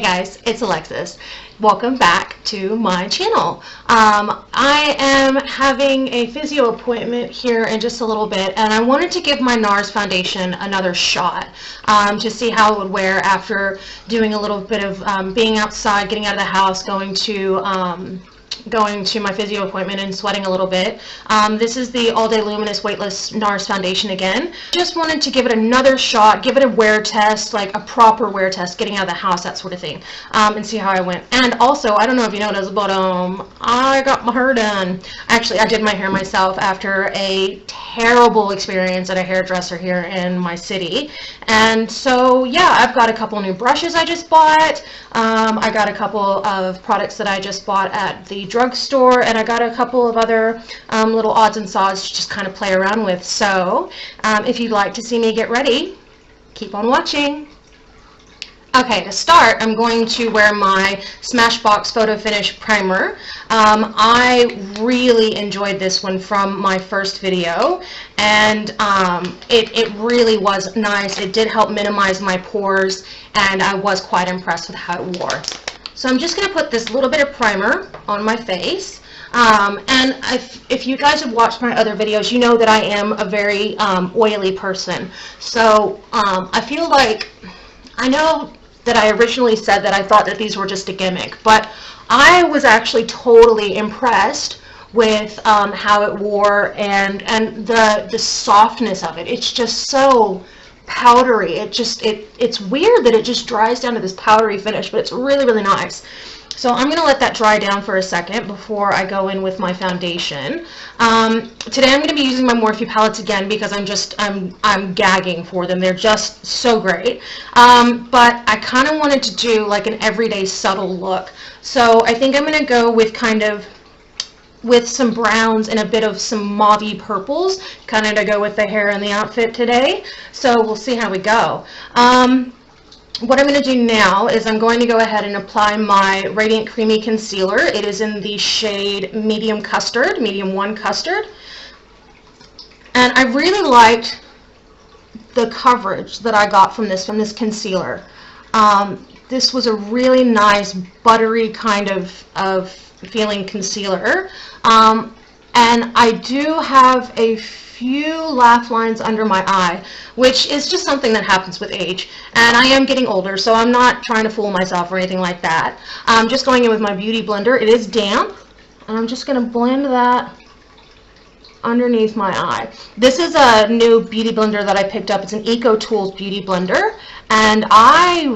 Guys, it's Alexis. Welcome back to my channel. I am having a physio appointment here in just a little bit, and I wanted to give my Nars foundation another shot to see how it would wear after doing a little bit of being outside, getting out of the house, going to my physio appointment and sweating a little bit. This is the All Day Luminous Weightless Nars foundation again. Just wanted to give it another shot, give it a wear test, like a proper wear test, getting out of the house, that sort of thing, and see how I went. And also, I don't know if you noticed, but I got my hair done. Actually, I did my hair myself after a terrible experience at a hairdresser here in my city. And so, yeah, I've got a couple new brushes I just bought. I got a couple of products that I just bought at the drugstore, and I got a couple of other little odds and sods to just kind of play around with. So if you'd like to see me get ready, keep on watching. Okay, to start, I'm going to wear my SmashBox Photo Finish Primer. I really enjoyed this one from my first video, and it really was nice. It did help minimize my pores, and I was quite impressed with how it wore. So I'm just going to put this little bit of primer on my face. And if you guys have watched my other videos, you know that I am a very oily person. So I feel like, I know that I originally said that I thought that these were just a gimmick, but I was actually totally impressed with how it wore and the softness of it. It's just so powdery. It's weird that it just dries down to this powdery finish, but it's really, really nice. So I'm going to let that dry down for a second before I go in with my foundation. Today I'm going to be using my Morphe palettes again because I'm gagging for them. They're just so great. But I kind of wanted to do like an everyday subtle look. So I think I'm going to go with with some browns and a bit of some mauve-y purples, kind of to go with the hair and the outfit today. So we'll see how we go. What I'm going to do now is I'm going to go ahead and apply my Radiant Creamy Concealer. It is in the shade Medium 1 Custard. And I really liked the coverage that I got from this concealer. This was a really nice, buttery kind of feeling concealer. And I do have a few laugh lines under my eye, which is just something that happens with age. And I am getting older, so I'm not trying to fool myself or anything like that. I'm just going in with my Beauty Blender. It is damp, and I'm just going to blend that underneath my eye. This is a new Beauty Blender that I picked up. It's an EcoTool Beauty Blender, and I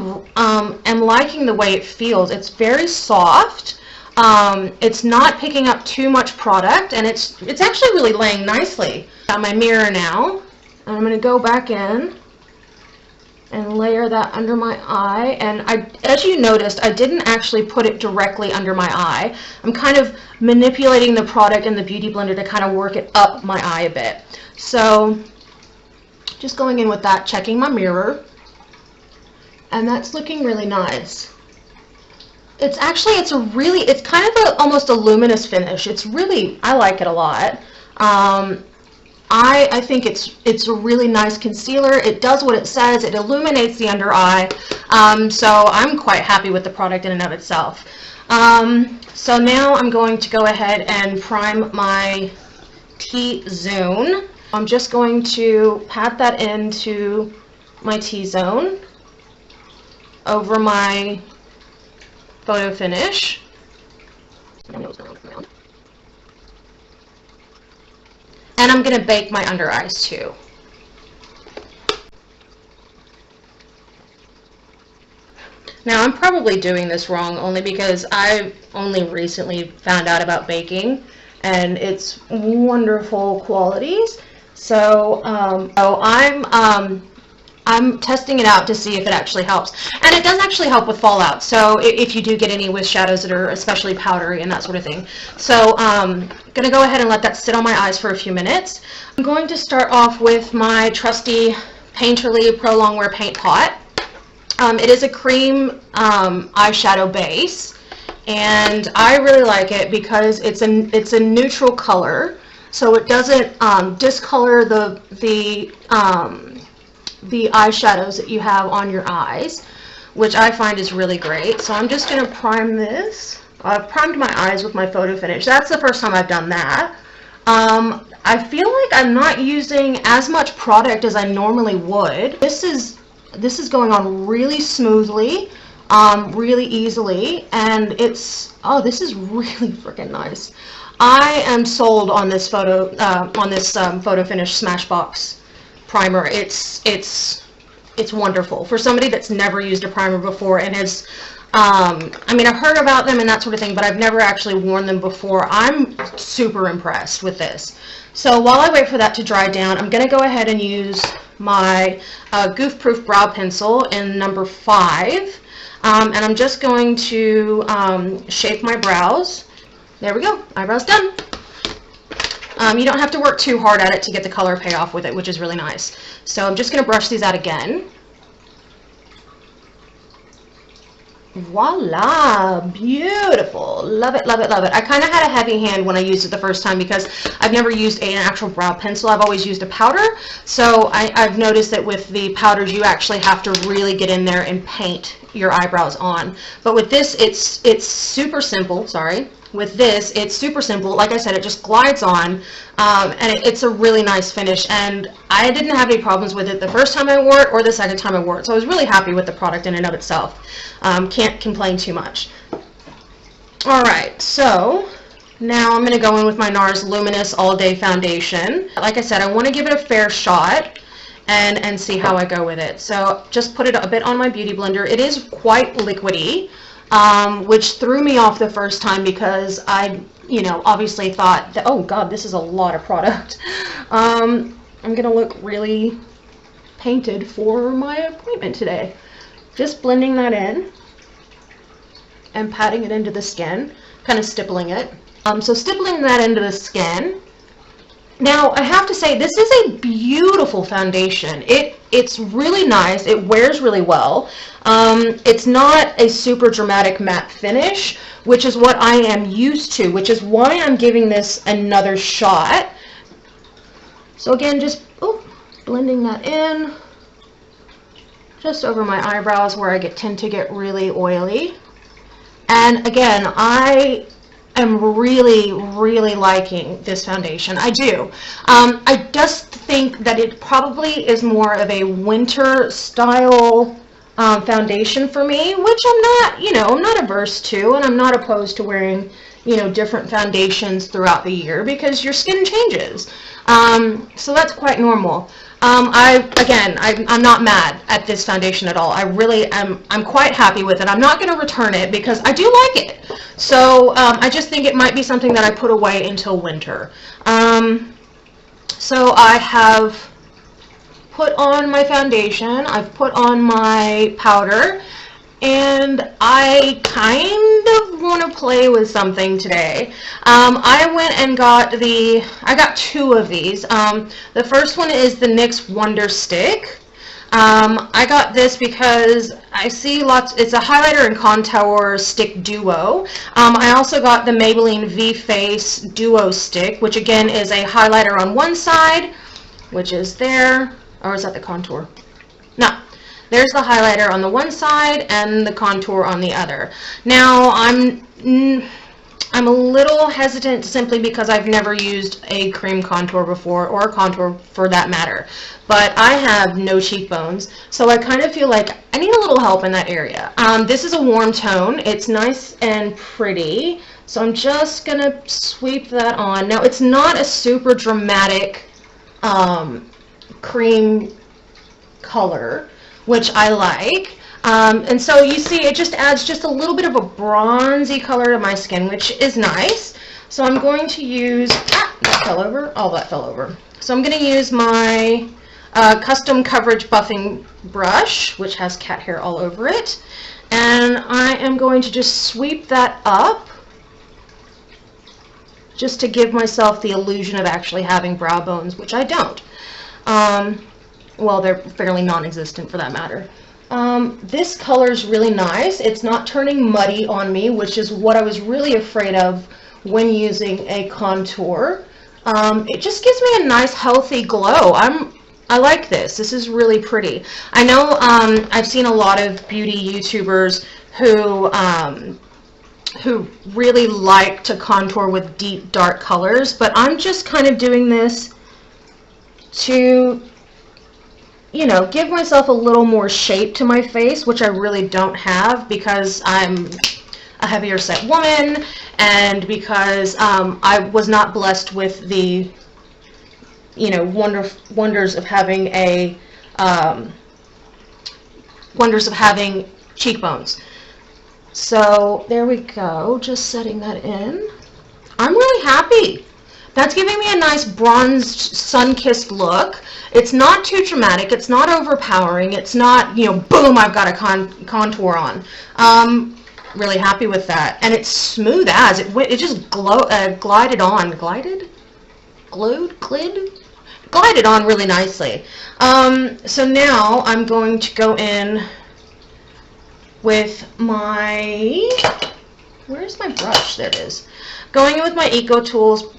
am liking the way it feels. It's very soft. It's not picking up too much product, and it's actually really laying nicely. Got my mirror now, and I'm going to go back in and layer that under my eye. And as you noticed, I didn't actually put it directly under my eye. I'm kind of manipulating the product in the Beauty Blender to kind of work it up my eye a bit. So just going in with that, checking my mirror, and that's looking really nice. It's kind of almost a luminous finish. I like it a lot. I think it's a really nice concealer. It does what it says. It illuminates the under eye. So I'm quite happy with the product in and of itself. So now I'm going to go ahead and prime my T-zone. I'm just going to pat that into my T-zone over my photo finish. And I'm going to bake my under eyes too. Now I'm probably doing this wrong only because I've only recently found out about baking and its wonderful qualities. So I'm testing it out to see if it actually helps. And it does actually help with fallout, so if you do get any with shadows that are especially powdery and that sort of thing. So I'm going to go ahead and let that sit on my eyes for a few minutes. I'm going to start off with my trusty Painterly Pro Longwear Paint Pot. It is a cream eyeshadow base, and I really like it because it's a neutral color, so it doesn't discolor the eyeshadows that you have on your eyes, which I find is really great. So I'm just going to prime this. I've primed my eyes with my photo finish. That's the first time I've done that. I feel like I'm not using as much product as I normally would. This is going on really smoothly, really easily, and it's, oh, this is really freaking nice. I am sold on this photo finish SmashBox primer. It's wonderful for somebody that's never used a primer before and has, I mean, I've heard about them and that sort of thing, but I've never actually worn them before. I'm super impressed with this. So while I wait for that to dry down, I'm going to go ahead and use my Goof Proof Brow Pencil in number 5. And I'm just going to shape my brows. There we go. Eyebrows done. You don't have to work too hard at it to get the color payoff with it, which is really nice. So I'm just going to brush these out again. Voila, beautiful. Love it, love it, love it. I kind of had a heavy hand when I used it the first time because I've never used an actual brow pencil. I've always used a powder. So I've noticed that with the powders you actually have to really get in there and paint your eyebrows on. But with this it's super simple, sorry. With this, it's super simple. Like I said, it just glides on, and it's a really nice finish, and I didn't have any problems with it the first time I wore it or the second time I wore it, so I was really happy with the product in and of itself. Can't complain too much. Alright, so now I'm going to go in with my Nars Luminous All Day Foundation. Like I said, I want to give it a fair shot and see how I go with it. So just put it a bit on my Beauty Blender. It is quite liquidy. Which threw me off the first time because I, you know, obviously thought that, oh god, this is a lot of product. I'm gonna look really painted for my appointment today. Just blending that in and patting it into the skin, kind of stippling it. So stippling that into the skin. Now, I have to say, this is a beautiful foundation. It's really nice. It wears really well. It's not a super dramatic matte finish, which is what I am used to, which is why I'm giving this another shot. So again, just blending that in, just over my eyebrows where I tend to get really oily. And again, I am really, really liking this foundation. I do. I just think that it probably is more of a winter style foundation for me, which I'm not, you know, I'm not averse to, and I'm not opposed to wearing, you know, different foundations throughout the year because your skin changes. So that's quite normal. I'm not mad at this foundation at all. I really am. I'm quite happy with it. I'm not going to return it because I do like it. So I just think it might be something that I put away until winter. So I have put on my foundation. I've put on my powder. And I kind of want to play with something today. I went and got I got 2 of these. The first one is the NYX Wonder Stick. I got this because I see it's a highlighter and contour stick duo. I also got the Maybelline V-Face Duo Stick, which again is a highlighter on one side, which is there. Or is that the contour? No. There's the highlighter on the one side and the contour on the other. Now, I'm a little hesitant simply because I've never used a cream contour before, or a contour for that matter. But I have no cheekbones, so I kind of feel like I need a little help in that area. This is a warm tone. It's nice and pretty, so I'm just going to sweep that on. Now, it's not a super dramatic cream color, which I like. And so you see it just adds just a little bit of a bronzy color to my skin, which is nice. So I'm going to use, that fell over, all that fell over. So I'm going to use my custom coverage buffing brush, which has cat hair all over it. And I am going to just sweep that up just to give myself the illusion of actually having brow bones, which I don't. Well, they're fairly non-existent for that matter. This color is really nice. It's not turning muddy on me, which is what I was really afraid of when using a contour. It just gives me a nice healthy glow. I like this. This is really pretty. I know I've seen a lot of beauty YouTubers who really like to contour with deep, dark colors, but I'm just kind of doing this to, you know, give myself a little more shape to my face, which I really don't have because I'm a heavier set woman, and because I was not blessed with the, you know, wonders of having a cheekbones. So there we go, just setting that in. I'm really happy. That's giving me a nice bronzed, sun-kissed look. It's not too dramatic, it's not overpowering, it's not, you know, boom, I've got a contour on. Really happy with that. And it's smooth as, it just glided on. Glided on really nicely. So now I'm going to go in with my, where's my brush? There it is. Going in with my EcoTools,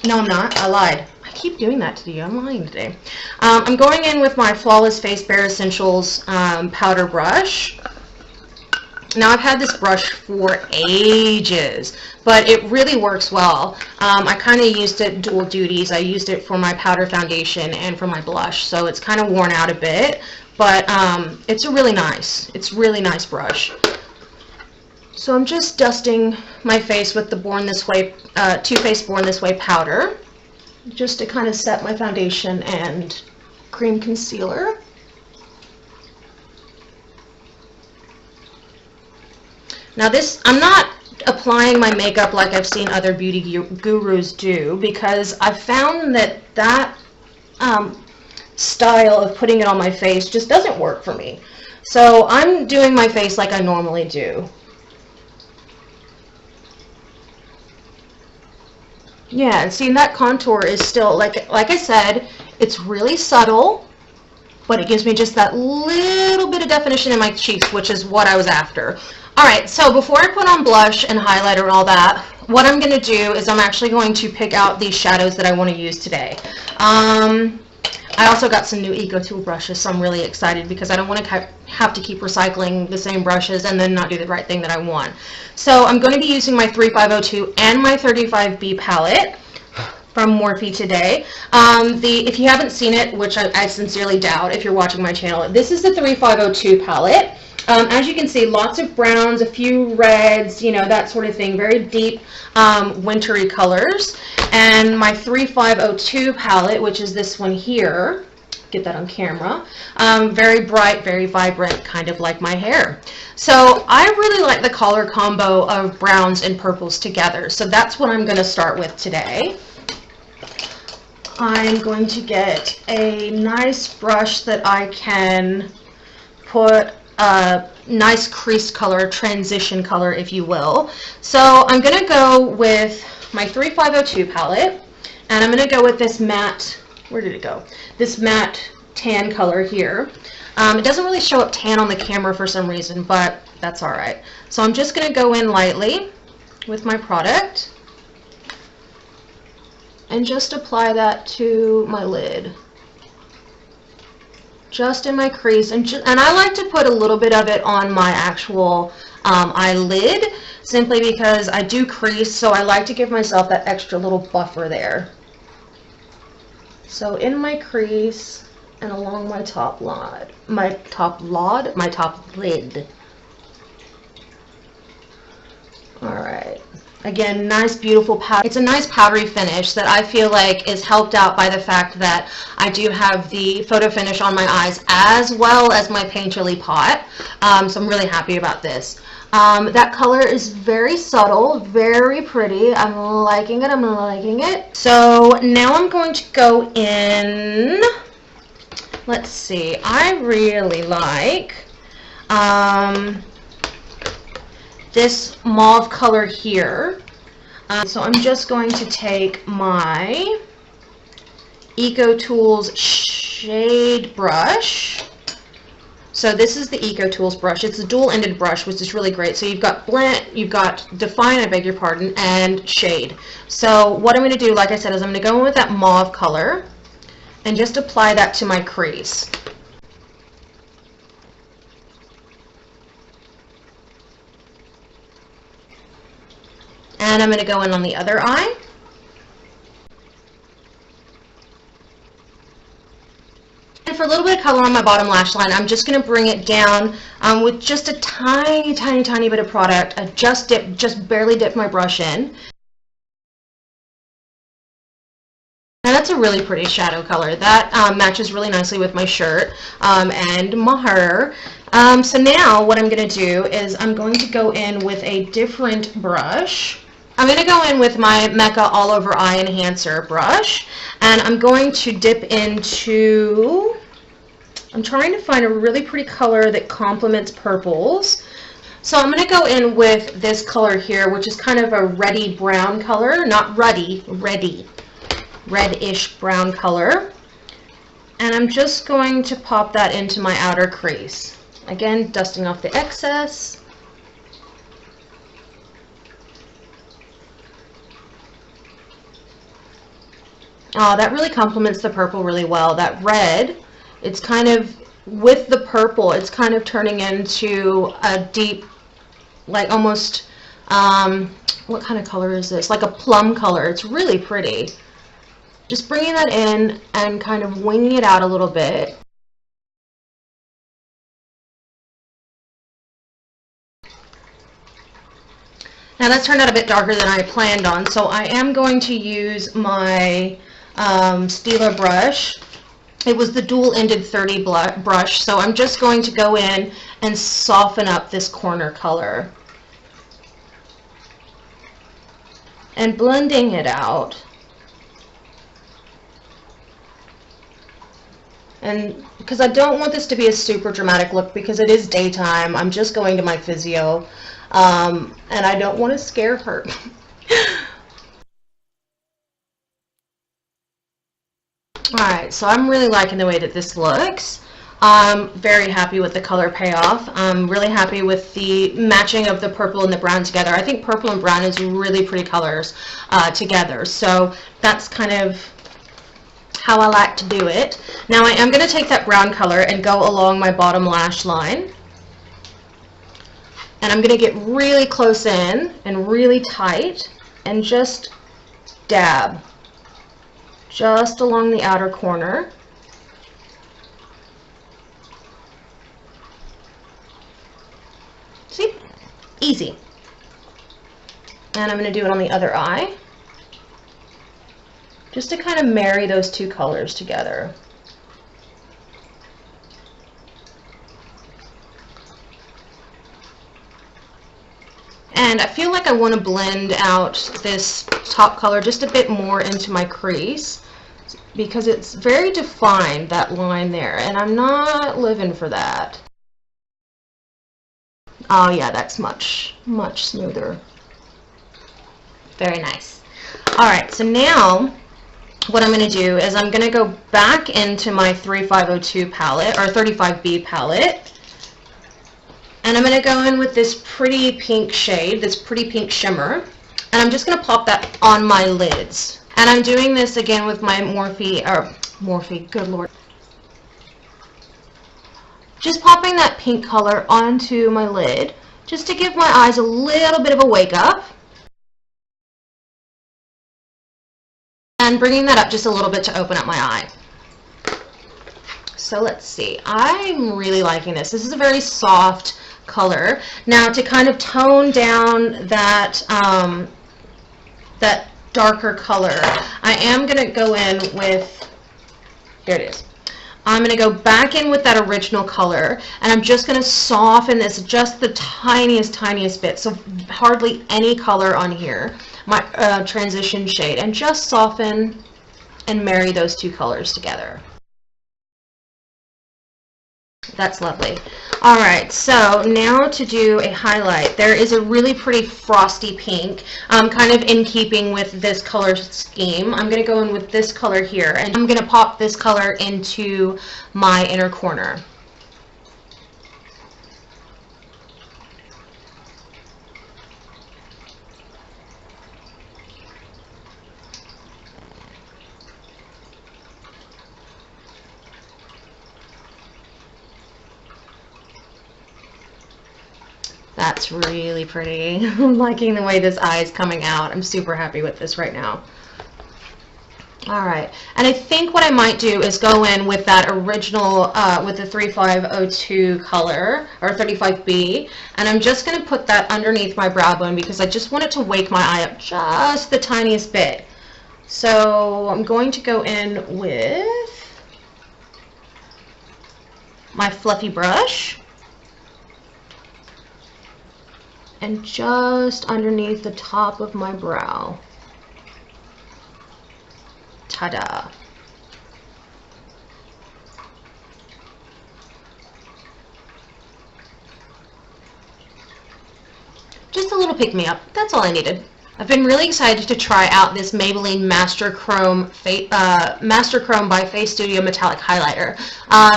no I'm not, I lied. I keep doing that to you, I'm lying today. I'm going in with my Flawless Face Bare Essentials powder brush. Now I've had this brush for ages, but it really works well. I kind of used it dual duties. I used it for my powder foundation and for my blush, so it's kind of worn out a bit, but it's a really nice brush. So I'm just dusting my face with the Born This Way, Too Faced Born This Way powder, just to kind of set my foundation and cream concealer. Now this, I'm not applying my makeup like I've seen other beauty gurus do, because I've found that style of putting it on my face just doesn't work for me. So I'm doing my face like I normally do. Yeah, and see, that contour is still, like I said, it's really subtle, but it gives me just that little bit of definition in my cheeks, which is what I was after. Alright, so before I put on blush and highlighter and all that, what I'm going to do is I'm actually going to pick out these shadows that I want to use today. I also got some new EcoTool brushes, so I'm really excited because I don't want to have to keep recycling the same brushes and then not do the right thing that I want. So I'm going to be using my 3502 and my 35B palette from Morphe today. If you haven't seen it, which I sincerely doubt if you're watching my channel, this is the 3502 palette. As you can see, lots of browns, a few reds, you know, that sort of thing. Very deep, wintry colors. And my 3502 palette, which is this one here, get that on camera, very bright, very vibrant, kind of like my hair. So I really like the color combo of browns and purples together. So that's what I'm going to start with today. I'm going to get a nice brush that I can put a nice crease color, transition color, if you will. So I'm going to go with my 3502 palette, and I'm going to go with this matte, where did it go? This matte tan color here. It doesn't really show up tan on the camera for some reason, but that's alright. So I'm just going to go in lightly with my product and just apply that to my lid. Just in my crease, and I like to put a little bit of it on my actual eyelid, simply because I do crease, so I like to give myself that extra little buffer there. So in my crease and along my top lid. Alright. Again, nice, beautiful powder. It's a nice powdery finish that I feel like is helped out by the fact that I do have the photo finish on my eyes as well as my Painterly pot. So I'm really happy about this. That color is very subtle, very pretty. I'm liking it. I'm liking it. So now I'm going to go in. Let's see. I really like this mauve color here. So I'm just going to take my EcoTools shade brush. So this is the EcoTools brush. It's a dual-ended brush, which is really great. So you've got blend, you've got define, I beg your pardon, and shade. So what I'm going to do, like I said, is I'm going to go in with that mauve color, and just apply that to my crease. And I'm going to go in on the other eye. And for a little bit of color on my bottom lash line, I'm just going to bring it down with just a tiny, tiny, tiny bit of product. I just barely dipped my brush in. Now that's a really pretty shadow color. That matches really nicely with my shirt and my hair. So now what I'm going to do is I'm going to go in with a different brush. I'm going to go in with my Mecca All Over Eye Enhancer brush, and I'm going to dip into, I'm trying to find a really pretty color that complements purples. So I'm going to go in with this color here, which is kind of a reddy brown color, not ruddy, reddish brown color. And I'm just going to pop that into my outer crease. Again, dusting off the excess. Oh, that really complements the purple really well. That red, it's kind of, with the purple, it's kind of turning into a deep, like almost, what kind of color is this? Like a plum color. It's really pretty. Just bringing that in and kind of winging it out a little bit. Now that's turned out a bit darker than I planned on, so I am going to use my Stila brush. It was the dual-ended 30 brush, so I'm just going to go in and soften up this corner color. And blending it out. And because I don't want this to be a super dramatic look, because it is daytime, I'm just going to my physio, and I don't want to scare her. Alright, so I'm really liking the way that this looks. I'm very happy with the color payoff. I'm really happy with the matching of the purple and the brown together. I think purple and brown is really pretty colors together. So that's kind of how I like to do it. Now I am going to take that brown color and go along my bottom lash line. And I'm going to get really close in and really tight and just dab just along the outer corner. See? Easy. And I'm going to do it on the other eye, just to kind of marry those two colors together. And I feel like I want to blend out this top color just a bit more into my crease, because it's very defined, that line there, and I'm not living for that. Oh yeah, that's much, much smoother. Very nice. Alright, so now what I'm going to do is I'm going to go back into my 3502 palette, or 35B palette, and I'm going to go in with this pretty pink shade, this pretty pink shimmer, and I'm just going to pop that on my lids. And I'm doing this again with my Morphe, good lord. Just popping that pink color onto my lid, just to give my eyes a little bit of a wake up. And bringing that up just a little bit to open up my eye. So let's see, I'm really liking this. This is a very soft color. Now to kind of tone down that, that darker color, I am going to go in with, here it is. I'm going to go back in with that original color, and I'm just going to soften this just the tiniest, tiniest bit, so hardly any color on here, my transition shade, and just soften and marry those two colors together. That's lovely. Alright, so now to do a highlight. There is a really pretty frosty pink, kind of in keeping with this color scheme. I'm going to go in with this color here, and I'm going to pop this color into my inner corner. That's really pretty. I'm liking the way this eye is coming out. I'm super happy with this right now. Alright, and I think what I might do is go in with that original, with the 3502 color, or 35B, and I'm just going to put that underneath my brow bone because I just want it to wake my eye up just the tiniest bit. So I'm going to go in with my fluffy brush, and just underneath the top of my brow. Ta-da! Just a little pick-me-up. That's all I needed. I've been really excited to try out this Maybelline Master Chrome by Face Studio Metallic Highlighter.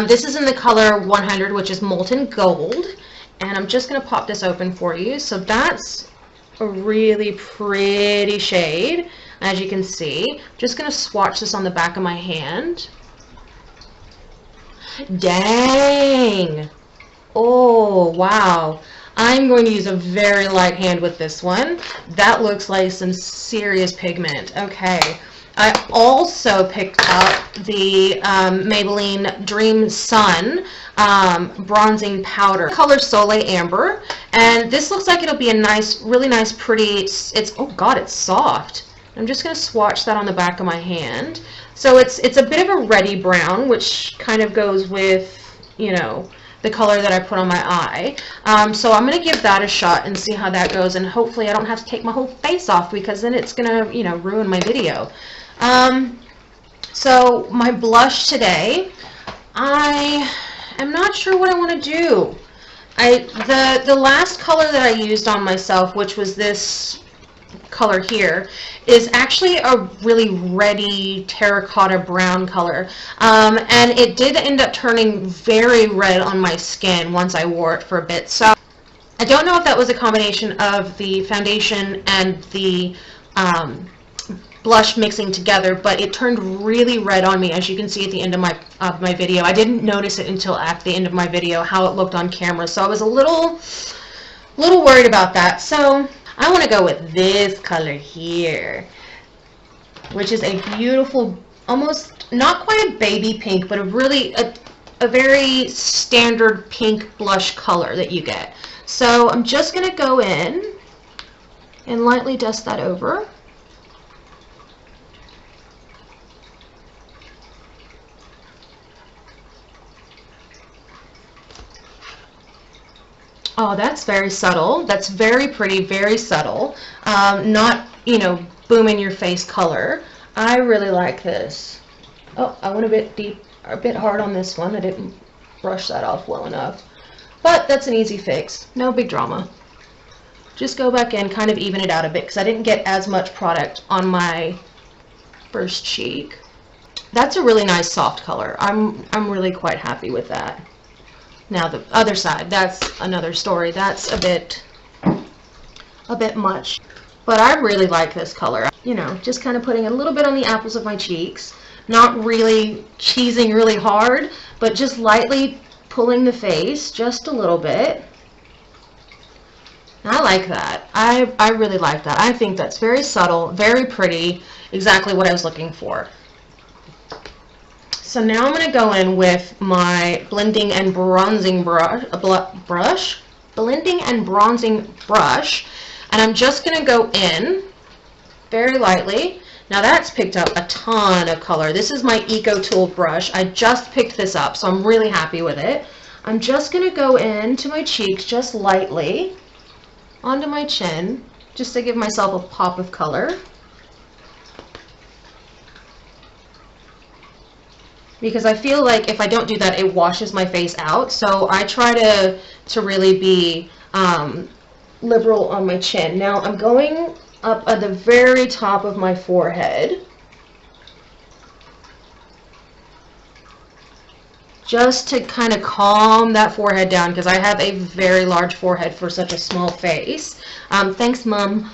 This is in the color 100, which is Molten Gold. And I'm just going to pop this open for you. So that's a really pretty shade. As you can see, I'm just going to swatch this on the back of my hand. Dang! Oh, wow. I'm going to use a very light hand with this one. That looks like some serious pigment. Okay. I also picked up the Maybelline Dream Sun bronzing powder, color Soleil Amber, and this looks like it'll be a nice, really nice, pretty. It's oh god, it's soft. I'm just going to swatch that on the back of my hand. So it's a bit of a reddy brown, which kind of goes with, you know, the color that I put on my eye. So I'm going to give that a shot and see how that goes, and hopefully I don't have to take my whole face off because then it's going to, you know, ruin my video. So my blush today, I am not sure what I want to do. The last color that I used on myself, which was this color here, is actually a really reddy terracotta brown color, and it did end up turning very red on my skin once I wore it for a bit. So I don't know if that was a combination of the foundation and the blush mixing together, but it turned really red on me, as you can see at the end of my video. I didn't notice it until at the end of my video how it looked on camera, so I was a little worried about that. So I want to go with this color here, which is a beautiful, almost not quite a baby pink, but a very standard pink blush color that you get. So I'm just going to go in and lightly dust that over. Oh, that's very subtle. That's very pretty, very subtle. Not, you know, boom in your face color. I really like this. Oh, I went a bit hard on this one. I didn't brush that off well enough. But that's an easy fix. No big drama. Just go back in, kind of even it out a bit, because I didn't get as much product on my first cheek. That's a really nice soft color. I'm really quite happy with that. Now the other side, that's another story. That's a bit much. But I really like this color. You know, just kind of putting a little bit on the apples of my cheeks. Not really cheesing really hard, but just lightly pulling the face just a little bit. I like that. I really like that. I think that's very subtle, very pretty, exactly what I was looking for. So now I'm going to go in with my blending and bronzing brush, and I'm just going to go in very lightly. Now that's picked up a ton of color. This is my EcoTool brush. I just picked this up, so I'm really happy with it. I'm just going to go into my cheeks just lightly, onto my chin, just to give myself a pop of color. Because I feel like if I don't do that, it washes my face out. So I try to really be liberal on my chin. Now I'm going up at the very top of my forehead, just to kind of calm that forehead down, because I have a very large forehead for such a small face. Thanks, Mom.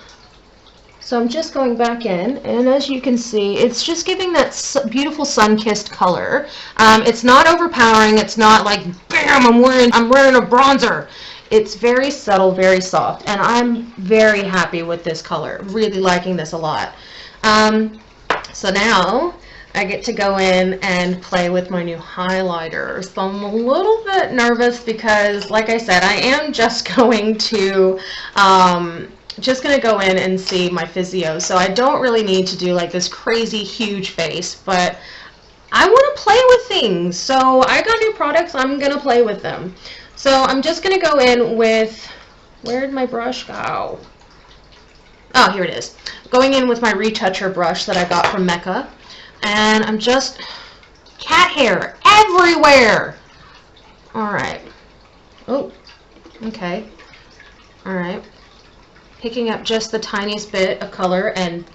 So I'm just going back in, and as you can see, it's just giving that beautiful sun-kissed color. It's not overpowering. It's not like, bam, I'm wearing a bronzer. It's very subtle, very soft, and I'm very happy with this color. Really liking this a lot. So now I get to go in and play with my new highlighter. So I'm a little bit nervous because, like I said, I am just going to go in and see my physio. So I don't really need to do like this crazy huge face, but I want to play with things. So I got new products, I'm going to play with them. So I'm just going to go in with, where'd my brush go? Oh, here it is. Going in with my retoucher brush that I got from Mecca. And I'm just, cat hair everywhere. All right. Oh, okay. All right. Picking up just the tiniest bit of color and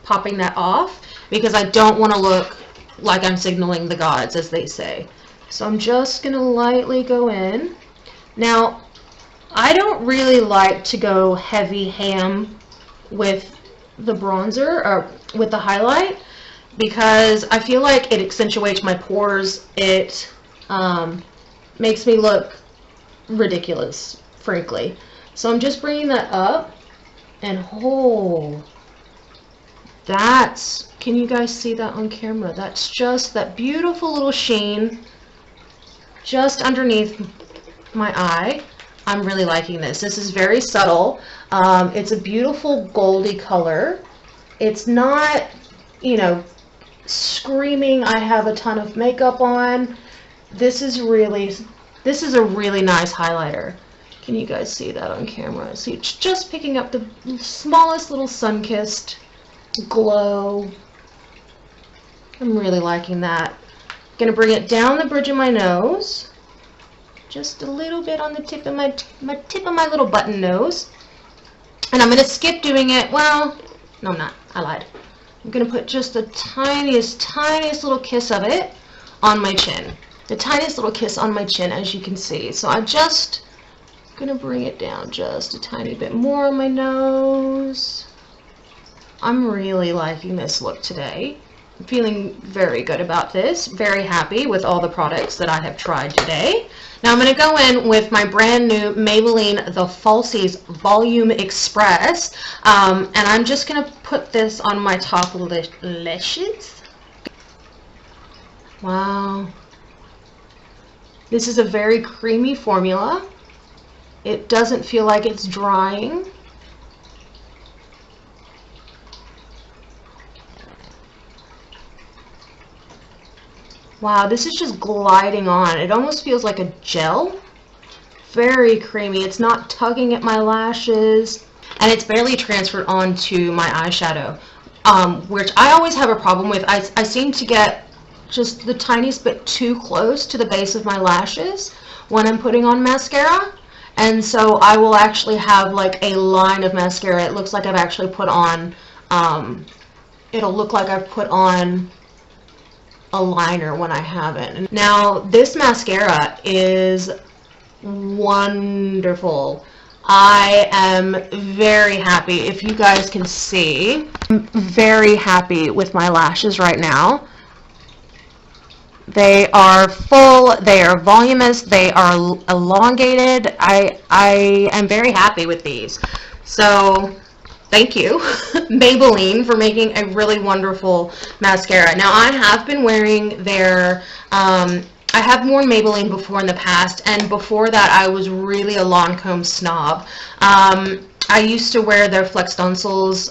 popping that off because I don't want to look like I'm signaling the gods, as they say. So I'm just going to lightly go in. Now, I don't really like to go heavy ham with the bronzer or with the highlight because I feel like it accentuates my pores. It makes me look ridiculous, frankly. So I'm just bringing that up and that's, can you guys see that on camera? That's just that beautiful little sheen just underneath my eye. I'm really liking this. This is very subtle. It's a beautiful goldy color. It's not, you know, screaming I have a ton of makeup on. This is a really nice highlighter. Can you guys see that on camera? See, it's just picking up the smallest little sun-kissed glow. I'm really liking that. I'm gonna bring it down the bridge of my nose. Just a little bit on the tip of my little button nose. And I'm going to skip doing it. Well, no, I'm not. I lied. I'm going to put just the tiniest little kiss of it on my chin. The tiniest little kiss on my chin, as you can see. So I'm just going to bring it down just a tiny bit more on my nose. I'm really liking this look today. I'm feeling very good about this. Very happy with all the products that I have tried today. Now I'm going to go in with my brand new Maybelline the Falsies Volume Express, and I'm just going to put this on my top lashes. Wow. This is a very creamy formula. It doesn't feel like it's drying. Wow, this is just gliding on. It almost feels like a gel. Very creamy. It's not tugging at my lashes. And it's barely transferred onto my eyeshadow, which I always have a problem with. I seem to get just the tiniest bit too close to the base of my lashes when I'm putting on mascara. And so I will actually have like a line of mascara. It looks like I've actually put on, it'll look like I've put on a liner when I haven't. Now this mascara is wonderful. I am very happy. If you guys can see, I'm very happy with my lashes right now. They are full, they are voluminous, they are elongated. I am very happy with these. So thank you, Maybelline, for making a really wonderful mascara. Now, I have been wearing their, I have worn Maybelline before in the past, and before that, I was really a Lancome snob. I used to wear their Flex Stencils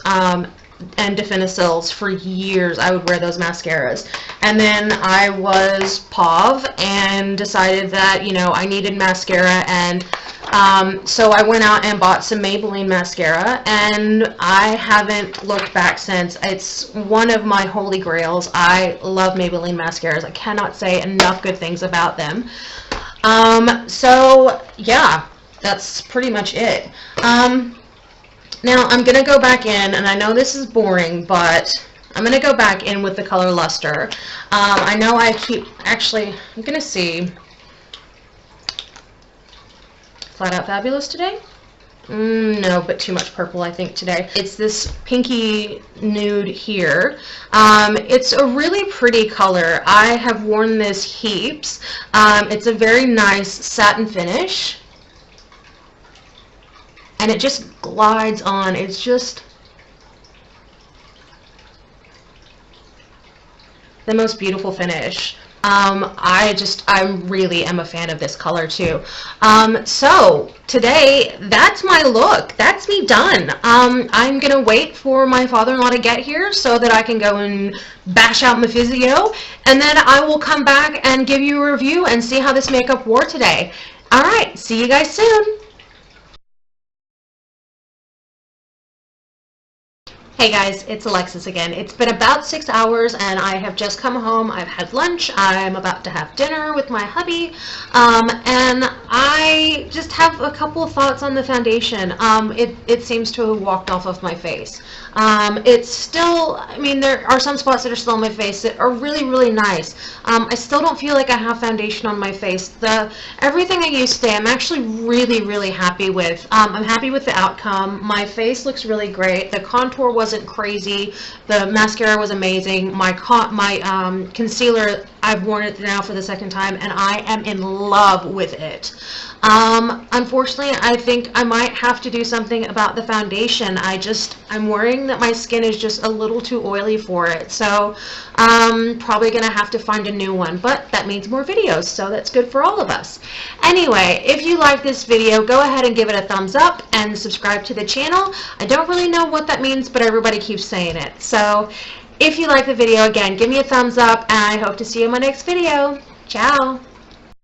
and Definicils for years. I would wear those mascaras. And then I was POV and decided that, you know, I needed mascara, and so I went out and bought some Maybelline mascara, and I haven't looked back since. It's one of my holy grails. I love Maybelline mascaras. I cannot say enough good things about them. So yeah, that's pretty much it. Now I'm going to go back in, and I know this is boring, but I'm going to go back in with the color Luster. I know I keep, actually, I'm going to see Flat Out Fabulous today? No, but too much purple, I think, today. It's this pinky nude here. It's a really pretty color. I have worn this heaps. It's a very nice satin finish. and it just glides on. It's just the most beautiful finish. I really am a fan of this color too. So today, that's my look. That's me done. I'm gonna wait for my father-in-law to get here so that I can go and bash out my physio, and then I will come back and give you a review and see how this makeup wore today. All right, see you guys soon. Hey guys, it's Alexis again. It's been about 6 hours and I have just come home. I've had lunch. I'm about to have dinner with my hubby. And I just have a couple of thoughts on the foundation. It seems to have walked off of my face. It's still, I mean, there are some spots that are still on my face that are really, really nice. I still don't feel like I have foundation on my face. Everything I used today, I'm actually really, really happy with. I'm happy with the outcome. My face looks really great. The contour wasn't crazy. The mascara was amazing. My concealer, I've worn it now for the second time, and I am in love with it. Unfortunately, I think I might have to do something about the foundation. I'm worrying that my skin is just a little too oily for it. So I'm probably going to have to find a new one, but that means more videos, so that's good for all of us. Anyway, if you like this video, go ahead and give it a thumbs up and subscribe to the channel. I don't really know what that means, but everybody keeps saying it. So if you like the video, again, give me a thumbs up, and I hope to see you in my next video. Ciao!